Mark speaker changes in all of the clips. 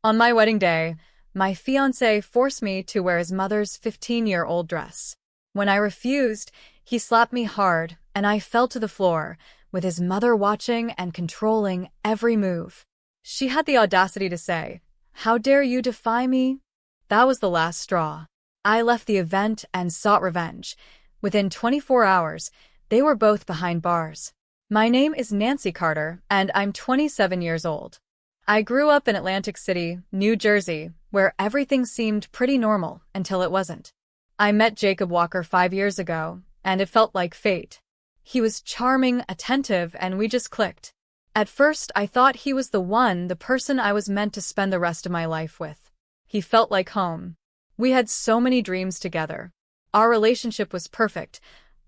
Speaker 1: On my wedding day, my fiancé forced me to wear his mother's 15-year-old dress. When I refused, he slapped me hard, and I fell to the floor, with his mother watching and controlling every move. She had the audacity to say, "How dare you defy me?" That was the last straw. I left the event and sought revenge. Within 24 hours, they were both behind bars. My name is Nancy Carter, and I'm 27 years old. I grew up in Atlantic City, New Jersey, where everything seemed pretty normal until it wasn't. I met Jacob Walker 5 years ago, and it felt like fate. He was charming, attentive, and we just clicked. At first, I thought he was the person I was meant to spend the rest of my life with. He felt like home. We had so many dreams together. Our relationship was perfect,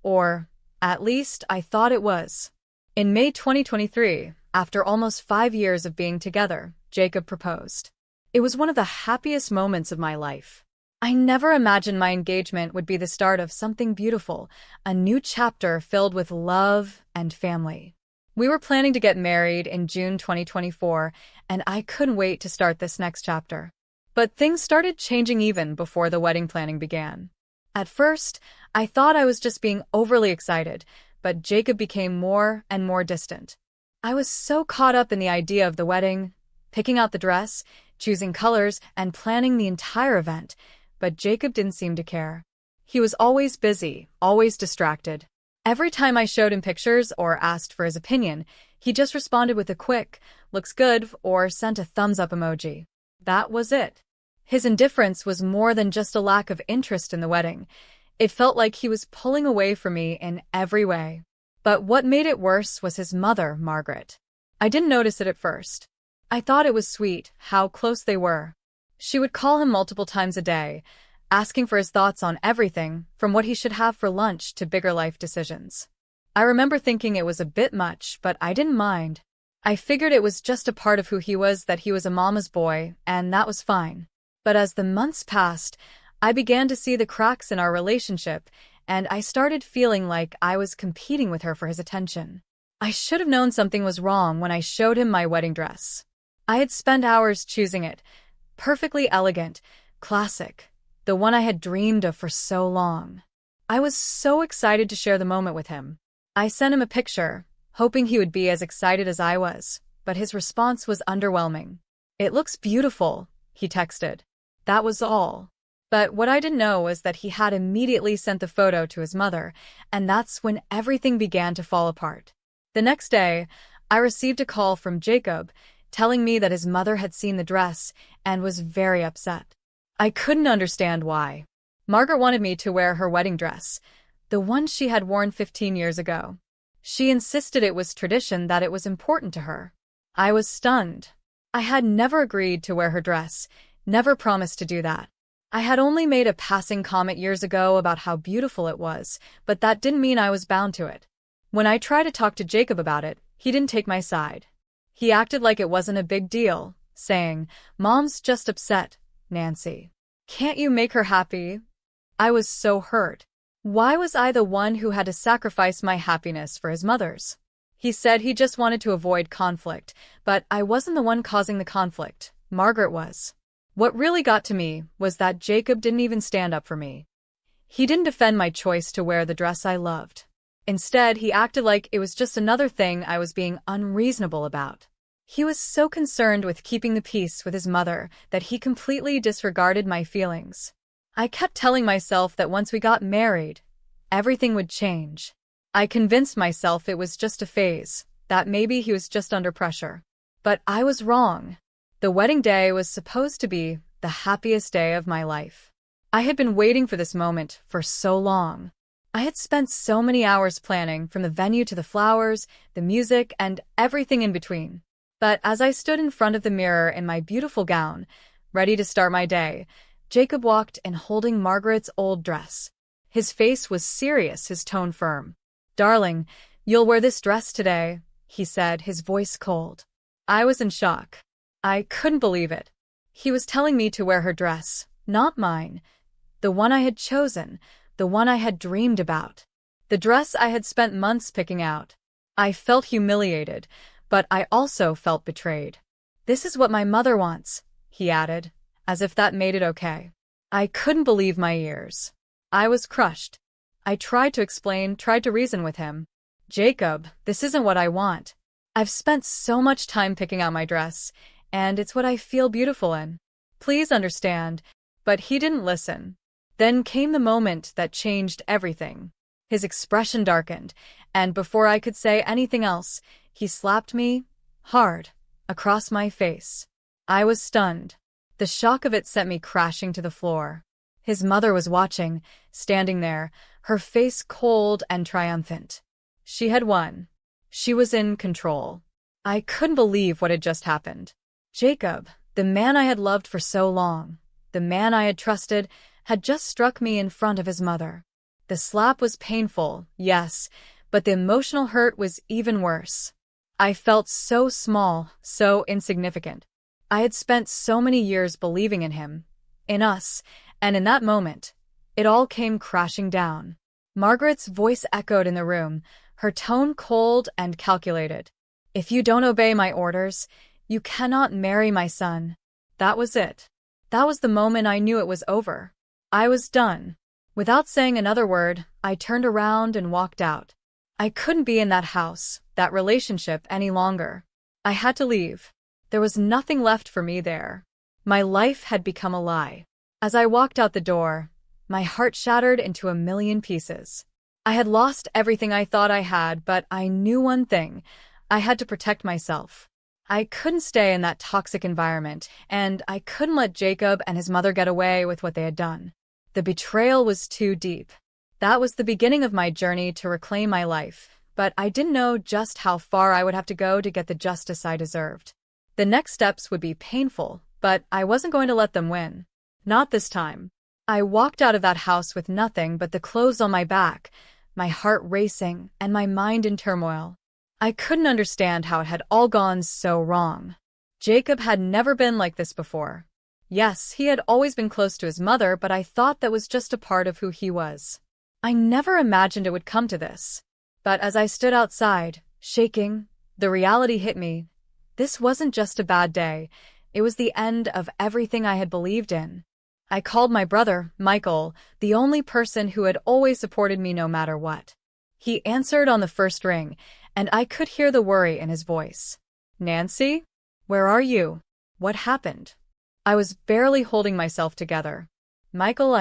Speaker 1: or at least I thought it was. In May 2023, after almost 5 years of being together, Jacob proposed. It was one of the happiest moments of my life. I never imagined my engagement would be the start of something beautiful, a new chapter filled with love and family. We were planning to get married in June 2024, and I couldn't wait to start this next chapter. But things started changing even before the wedding planning began. At first, I thought I was just being overly excited, but Jacob became more and more distant. I was so caught up in the idea of the wedding, picking out the dress, choosing colors, and planning the entire event, but Jacob didn't seem to care. He was always busy, always distracted. Every time I showed him pictures or asked for his opinion, he just responded with a quick, "Looks good," or sent a thumbs-up emoji. That was it. His indifference was more than just a lack of interest in the wedding. It felt like he was pulling away from me in every way. But what made it worse was his mother, Margaret. I didn't notice it at first. I thought it was sweet how close they were. She would call him multiple times a day, asking for his thoughts on everything, from what he should have for lunch to bigger life decisions. I remember thinking it was a bit much, but I didn't mind. I figured it was just a part of who he was, that he was a mama's boy, and that was fine. But as the months passed, I began to see the cracks in our relationship, and I started feeling like I was competing with her for his attention. I should have known something was wrong when I showed him my wedding dress. I had spent hours choosing it. Perfectly elegant, classic, the one I had dreamed of for so long. I was so excited to share the moment with him. I sent him a picture, hoping he would be as excited as I was, but his response was underwhelming. "It looks beautiful," he texted. That was all. But what I didn't know was that he had immediately sent the photo to his mother, and that's when everything began to fall apart. The next day, I received a call from Jacob, telling me that his mother had seen the dress and was very upset. I couldn't understand why. Margaret wanted me to wear her wedding dress, the one she had worn 15 years ago. She insisted it was tradition, that it was important to her. I was stunned. I had never agreed to wear her dress, never promised to do that. I had only made a passing comment years ago about how beautiful it was, but that didn't mean I was bound to it. When I tried to talk to Jacob about it, he didn't take my side. He acted like it wasn't a big deal, saying, "Mom's just upset, Nancy. Can't you make her happy?" I was so hurt. Why was I the one who had to sacrifice my happiness for his mother's? He said he just wanted to avoid conflict, but I wasn't the one causing the conflict. Margaret was. What really got to me was that Jacob didn't even stand up for me. He didn't defend my choice to wear the dress I loved. Instead, he acted like it was just another thing I was being unreasonable about. He was so concerned with keeping the peace with his mother that he completely disregarded my feelings. I kept telling myself that once we got married, everything would change. I convinced myself it was just a phase, that maybe he was just under pressure. But I was wrong. The wedding day was supposed to be the happiest day of my life. I had been waiting for this moment for so long. I had spent so many hours planning, from the venue to the flowers, the music, and everything in between. But as I stood in front of the mirror in my beautiful gown, ready to start my day, Jacob walked in holding Margaret's old dress. His face was serious, his tone firm. "Darling, you'll wear this dress today," he said, his voice cold. I was in shock. I couldn't believe it. He was telling me to wear her dress, not mine. The one I had chosen, the one I had dreamed about. The dress I had spent months picking out. I felt humiliated, but I also felt betrayed. "This is what my mother wants," he added, as if that made it okay. I couldn't believe my ears. I was crushed. I tried to explain, tried to reason with him. Jacob, this isn't what I want. I've spent so much time picking out my dress, and it's what I feel beautiful in. Please understand. But he didn't listen. Then came the moment that changed everything. His expression darkened, and before I could say anything else, he slapped me, hard, across my face. I was stunned. The shock of it sent me crashing to the floor. His mother was watching, standing there, her face cold and triumphant. She had won. She was in control. I couldn't believe what had just happened. Jacob, the man I had loved for so long, the man I had trusted, had just struck me in front of his mother. The slap was painful, yes, but the emotional hurt was even worse. I felt so small, so insignificant. I had spent so many years believing in him, in us, and in that moment, it all came crashing down. Margaret's voice echoed in the room, her tone cold and calculated. If you don't obey my orders, you cannot marry my son. That was it. That was the moment I knew it was over. I was done. Without saying another word, I turned around and walked out. I couldn't be in that house, that relationship, any longer. I had to leave. There was nothing left for me there. My life had become a lie. As I walked out the door, my heart shattered into a million pieces. I had lost everything I thought I had, but I knew one thing. I had to protect myself. I couldn't stay in that toxic environment, and I couldn't let Jacob and his mother get away with what they had done. The betrayal was too deep. That was the beginning of my journey to reclaim my life, but I didn't know just how far I would have to go to get the justice I deserved. The next steps would be painful, but I wasn't going to let them win. Not this time. I walked out of that house with nothing but the clothes on my back, my heart racing and my mind in turmoil. I couldn't understand how it had all gone so wrong. Jacob had never been like this before. Yes, he had always been close to his mother, but I thought that was just a part of who he was. I never imagined it would come to this. But as I stood outside, shaking, the reality hit me. This wasn't just a bad day. It was the end of everything I had believed in. I called my brother, Michael, the only person who had always supported me no matter what. He answered on the first ring, and I could hear the worry in his voice. Nancy? Where are you? What happened? I was barely holding myself together. Michael,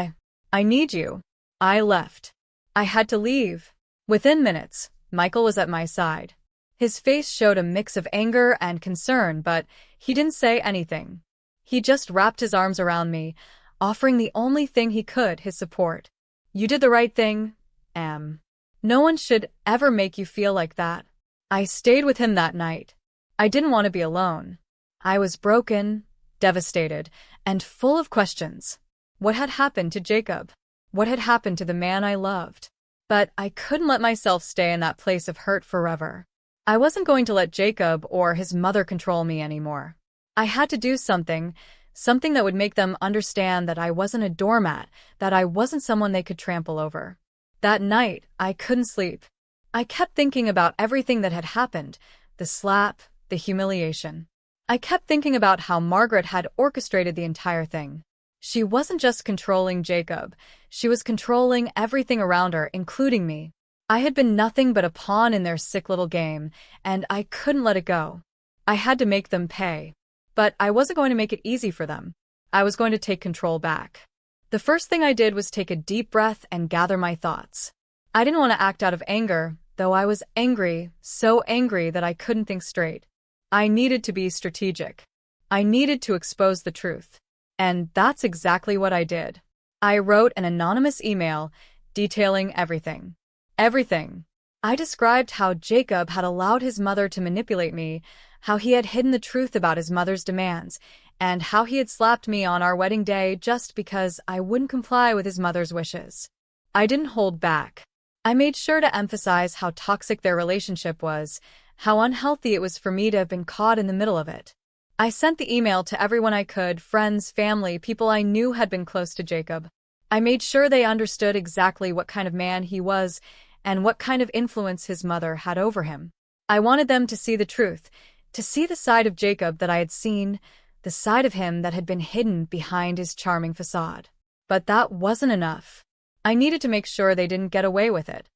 Speaker 1: I need you. I left. I had to leave. Within minutes, Michael was at my side. His face showed a mix of anger and concern, but he didn't say anything. He just wrapped his arms around me, offering the only thing he could, his support. You did the right thing, Em. No one should ever make you feel like that. I stayed with him that night. I didn't want to be alone. I was broken, devastated, and full of questions. What had happened to Jacob? What had happened to the man I loved? But I couldn't let myself stay in that place of hurt forever. I wasn't going to let Jacob or his mother control me anymore. I had to do something that would make them understand that I wasn't a doormat, that I wasn't someone they could trample over. That night, I couldn't sleep. I kept thinking about everything that had happened, the slap, the humiliation. I kept thinking about how Margaret had orchestrated the entire thing. She wasn't just controlling Jacob, she was controlling everything around her, including me. I had been nothing but a pawn in their sick little game, and I couldn't let it go. I had to make them pay. But I wasn't going to make it easy for them. I was going to take control back. The first thing I did was take a deep breath and gather my thoughts. I didn't want to act out of anger, though I was angry, so angry that I couldn't think straight. I needed to be strategic. I needed to expose the truth. And that's exactly what I did. I wrote an anonymous email detailing everything. Everything. I described how Jacob had allowed his mother to manipulate me, how he had hidden the truth about his mother's demands, and how he had slapped me on our wedding day just because I wouldn't comply with his mother's wishes. I didn't hold back. I made sure to emphasize how toxic their relationship was, how unhealthy it was for me to have been caught in the middle of it. I sent the email to everyone I could, friends, family, people I knew had been close to Jacob. I made sure they understood exactly what kind of man he was and what kind of influence his mother had over him. I wanted them to see the truth, to see the side of Jacob that I had seen, the side of him that had been hidden behind his charming facade. But that wasn't enough. I needed to make sure they didn't get away with it.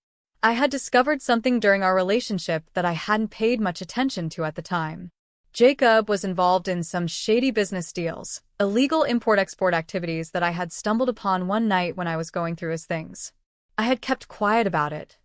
Speaker 1: I had discovered something during our relationship that I hadn't paid much attention to at the time. Jacob was involved in some shady business deals, illegal import-export activities that I had stumbled upon one night when I was going through his things. I had kept quiet about it,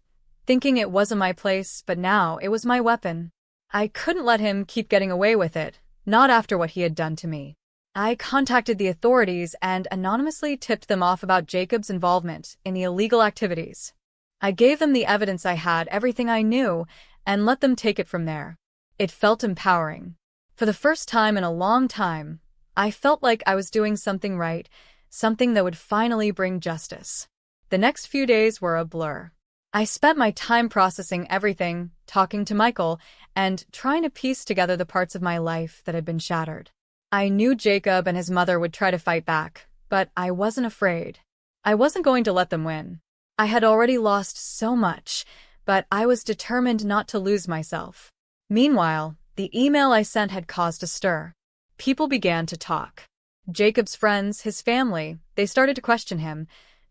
Speaker 1: thinking it wasn't my place, but now it was my weapon. I couldn't let him keep getting away with it, not after what he had done to me. I contacted the authorities and anonymously tipped them off about Jacob's involvement in the illegal activities. I gave them the evidence I had, everything I knew, and let them take it from there. It felt empowering. For the first time in a long time, I felt like I was doing something right, something that would finally bring justice. The next few days were a blur. I spent my time processing everything, talking to Michael, and trying to piece together the parts of my life that had been shattered. I knew Jacob and his mother would try to fight back, but I wasn't afraid. I wasn't going to let them win. I had already lost so much, but I was determined not to lose myself. Meanwhile, the email I sent had caused a stir. People began to talk. Jacob's friends, his family, they started to question him,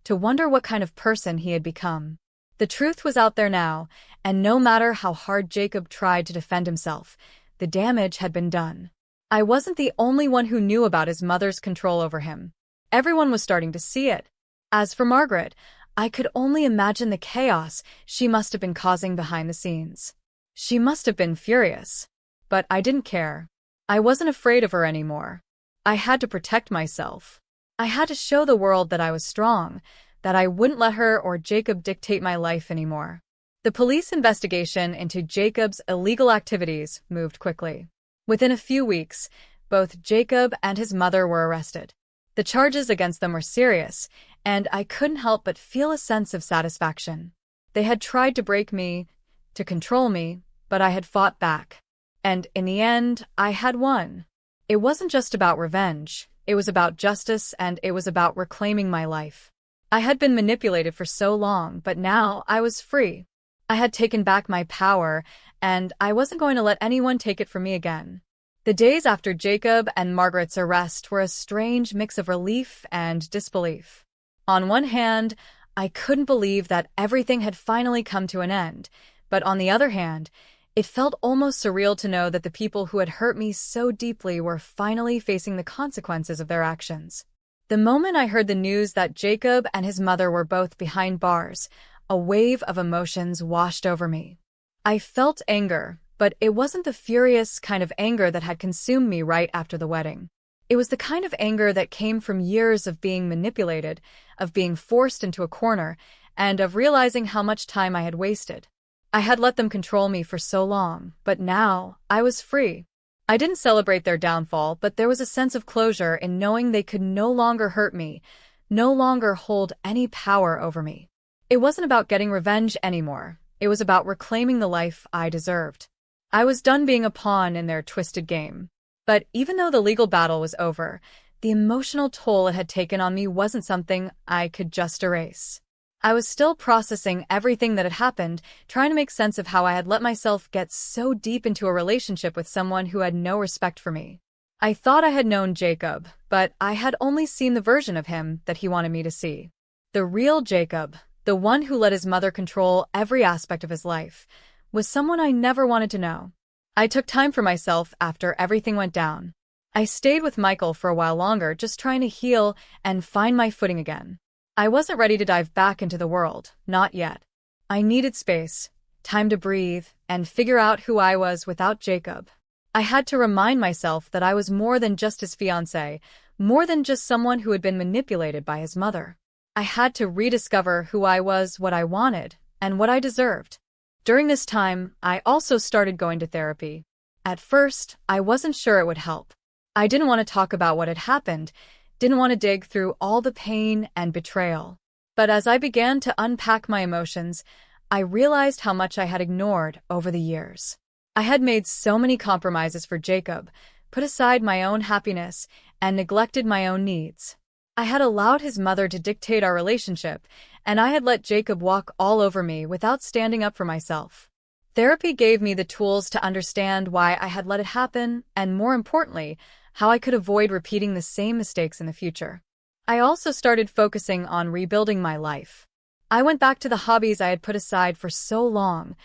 Speaker 1: to wonder what kind of person he had become. The truth was out there now, and no matter how hard Jacob tried to defend himself, the damage had been done. I wasn't the only one who knew about his mother's control over him. Everyone was starting to see it. As for Margaret, I could only imagine the chaos she must have been causing behind the scenes. She must have been furious. But I didn't care. I wasn't afraid of her anymore. I had to protect myself. I had to show the world that I was strong, that I wouldn't let her or Jacob dictate my life anymore. The police investigation into Jacob's illegal activities moved quickly. Within a few weeks, both Jacob and his mother were arrested. The charges against them were serious, and I couldn't help but feel a sense of satisfaction. They had tried to break me, to control me, but I had fought back. And in the end, I had won. It wasn't just about revenge, it was about justice, and it was about reclaiming my life. I had been manipulated for so long, but now I was free. I had taken back my power, and I wasn't going to let anyone take it from me again. The days after Jacob and Margaret's arrest were a strange mix of relief and disbelief. On one hand, I couldn't believe that everything had finally come to an end, but on the other hand, it felt almost surreal to know that the people who had hurt me so deeply were finally facing the consequences of their actions. The moment I heard the news that Jacob and his mother were both behind bars, a wave of emotions washed over me. I felt anger, but it wasn't the furious kind of anger that had consumed me right after the wedding. It was the kind of anger that came from years of being manipulated, of being forced into a corner, and of realizing how much time I had wasted. I had let them control me for so long, but now I was free. I didn't celebrate their downfall, but there was a sense of closure in knowing they could no longer hurt me, no longer hold any power over me. It wasn't about getting revenge anymore. It was about reclaiming the life I deserved. I was done being a pawn in their twisted game. But even though the legal battle was over, the emotional toll it had taken on me wasn't something I could just erase. I was still processing everything that had happened, trying to make sense of how I had let myself get so deep into a relationship with someone who had no respect for me. I thought I had known Jacob, but I had only seen the version of him that he wanted me to see. The real Jacob, the one who let his mother control every aspect of his life, was someone I never wanted to know. I took time for myself after everything went down. I stayed with Michael for a while longer, just trying to heal and find my footing again. I wasn't ready to dive back into the world, not yet. I needed space, time to breathe, and figure out who I was without Jacob. I had to remind myself that I was more than just his fiancé, more than just someone who had been manipulated by his mother. I had to rediscover who I was, what I wanted, and what I deserved. During this time, I also started going to therapy. At first, I wasn't sure it would help. I didn't want to talk about what had happened, didn't want to dig through all the pain and betrayal. But as I began to unpack my emotions, I realized how much I had ignored over the years. I had made so many compromises for Jacob, put aside my own happiness, and neglected my own needs. I had allowed his mother to dictate our relationship, and I had let Jacob walk all over me without standing up for myself. Therapy gave me the tools to understand why I had let it happen, and more importantly, how I could avoid repeating the same mistakes in the future. I also started focusing on rebuilding my life. I went back to the hobbies I had put aside for so long,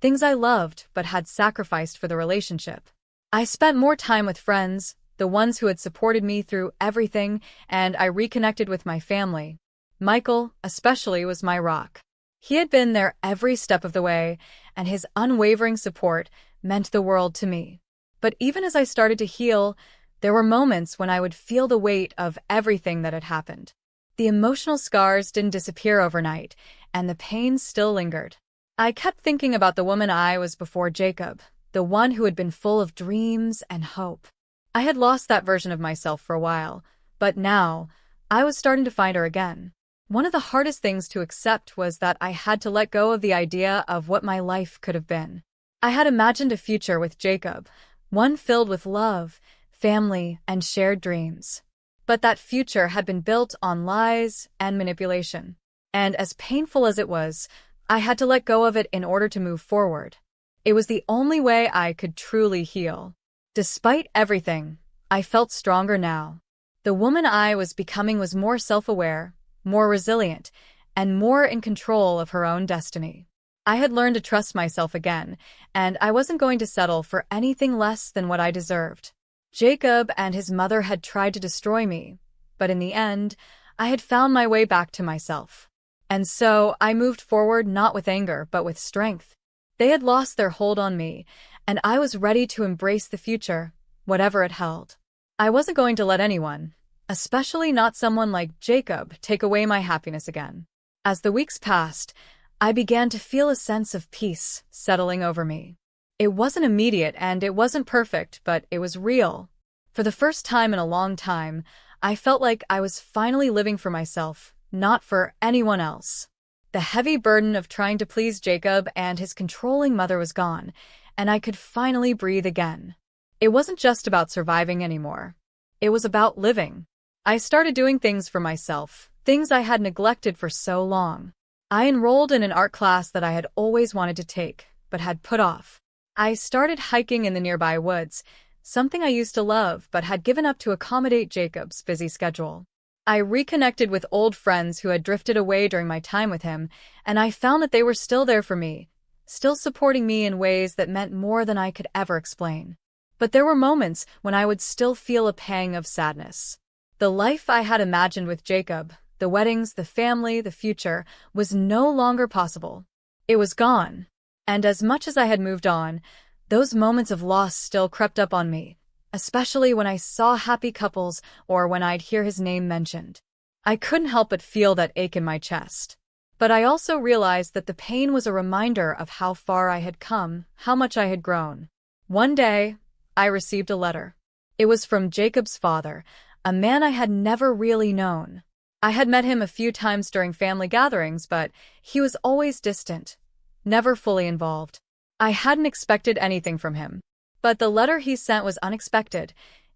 Speaker 1: things I loved but had sacrificed for the relationship. I spent more time with friends, the ones who had supported me through everything, and I reconnected with my family. Michael, especially, was my rock. He had been there every step of the way, and his unwavering support meant the world to me. But even as I started to heal, there were moments when I would feel the weight of everything that had happened. The emotional scars didn't disappear overnight, and the pain still lingered. I kept thinking about the woman I was before Jacob, the one who had been full of dreams and hope. I had lost that version of myself for a while, but now I was starting to find her again. One of the hardest things to accept was that I had to let go of the idea of what my life could have been. I had imagined a future with Jacob, one filled with love, family, and shared dreams. But that future had been built on lies and manipulation. And as painful as it was, I had to let go of it in order to move forward. It was the only way I could truly heal. Despite everything, I felt stronger now. The woman I was becoming was more self-aware, more resilient, and more in control of her own destiny. I had learned to trust myself again, and I wasn't going to settle for anything less than what I deserved. Jacob and his mother had tried to destroy me, but in the end, I had found my way back to myself. And so I moved forward not with anger, but with strength. They had lost their hold on me, and I was ready to embrace the future, whatever it held. I wasn't going to let anyone, especially not someone like Jacob, take away my happiness again. As the weeks passed, I began to feel a sense of peace settling over me. It wasn't immediate and it wasn't perfect, but it was real. For the first time in a long time, I felt like I was finally living for myself, not for anyone else. The heavy burden of trying to please Jacob and his controlling mother was gone, and I could finally breathe again. It wasn't just about surviving anymore. It was about living. I started doing things for myself, things I had neglected for so long. I enrolled in an art class that I had always wanted to take, but had put off. I started hiking in the nearby woods, something I used to love but had given up to accommodate Jacob's busy schedule. I reconnected with old friends who had drifted away during my time with him, and I found that they were still there for me, still supporting me in ways that meant more than I could ever explain. But there were moments when I would still feel a pang of sadness. The life I had imagined with Jacob, the weddings, the family, the future, was no longer possible. It was gone. And as much as I had moved on, those moments of loss still crept up on me, especially when I saw happy couples or when I'd hear his name mentioned. I couldn't help but feel that ache in my chest. But I also realized that the pain was a reminder of how far I had come, how much I had grown. One day, I received a letter. It was from Jacob's father, a man I had never really known. I had met him a few times during family gatherings, but he was always distant, never fully involved. I hadn't expected anything from him. But the letter he sent was unexpected.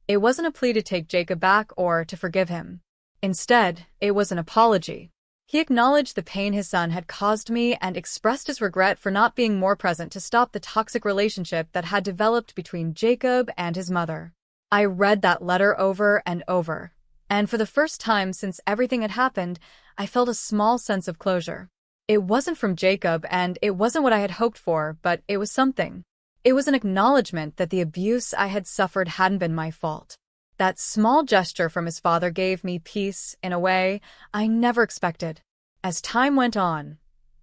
Speaker 1: It wasn't a plea to take Jacob back or to forgive him. Instead, it was an apology. He acknowledged the pain his son had caused me and expressed his regret for not being more present to stop the toxic relationship that had developed between Jacob and his mother. I read that letter over and over, and for the first time since everything had happened, I felt a small sense of closure. It wasn't from Jacob, and it wasn't what I had hoped for, but it was something. It was an acknowledgement that the abuse I had suffered hadn't been my fault. That small gesture from his father gave me peace in a way I never expected. As time went on,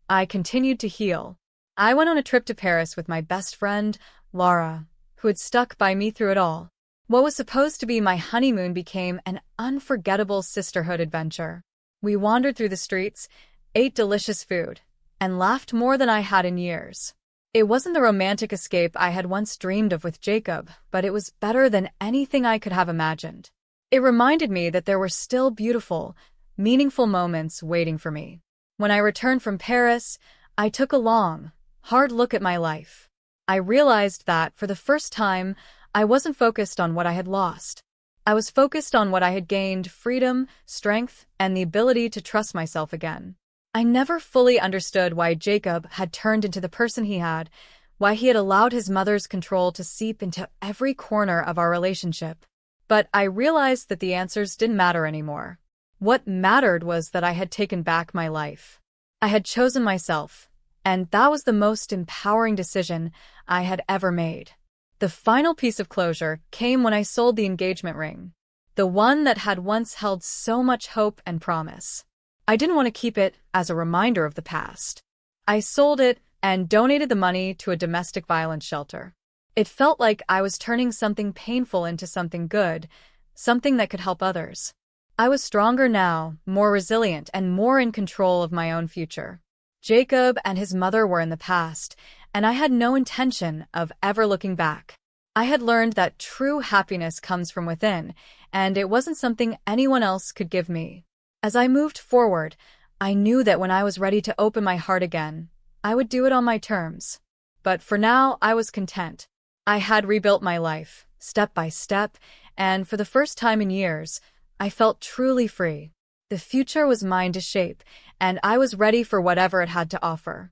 Speaker 1: I continued to heal. I went on a trip to Paris with my best friend, Laura, who had stuck by me through it all. What was supposed to be my honeymoon became an unforgettable sisterhood adventure. We wandered through the streets, ate delicious food, and laughed more than I had in years. It wasn't the romantic escape I had once dreamed of with Jacob, but it was better than anything I could have imagined. It reminded me that there were still beautiful, meaningful moments waiting for me. When I returned from Paris, I took a long, hard look at my life. I realized that, for the first time, I wasn't focused on what I had lost. I was focused on what I had gained: freedom, strength, and the ability to trust myself again. I never fully understood why Jacob had turned into the person he had, why he had allowed his mother's control to seep into every corner of our relationship. But I realized that the answers didn't matter anymore. What mattered was that I had taken back my life. I had chosen myself, and that was the most empowering decision I had ever made. The final piece of closure came when I sold the engagement ring, the one that had once held so much hope and promise. I didn't want to keep it as a reminder of the past. I sold it and donated the money to a domestic violence shelter. It felt like I was turning something painful into something good, something that could help others. I was stronger now, more resilient, and more in control of my own future. Jacob and his mother were in the past, and I had no intention of ever looking back. I had learned that true happiness comes from within, and it wasn't something anyone else could give me. As I moved forward, I knew that when I was ready to open my heart again, I would do it on my terms. But for now, I was content. I had rebuilt my life, step by step, and for the first time in years, I felt truly free. The future was mine to shape, and I was ready for whatever it had to offer.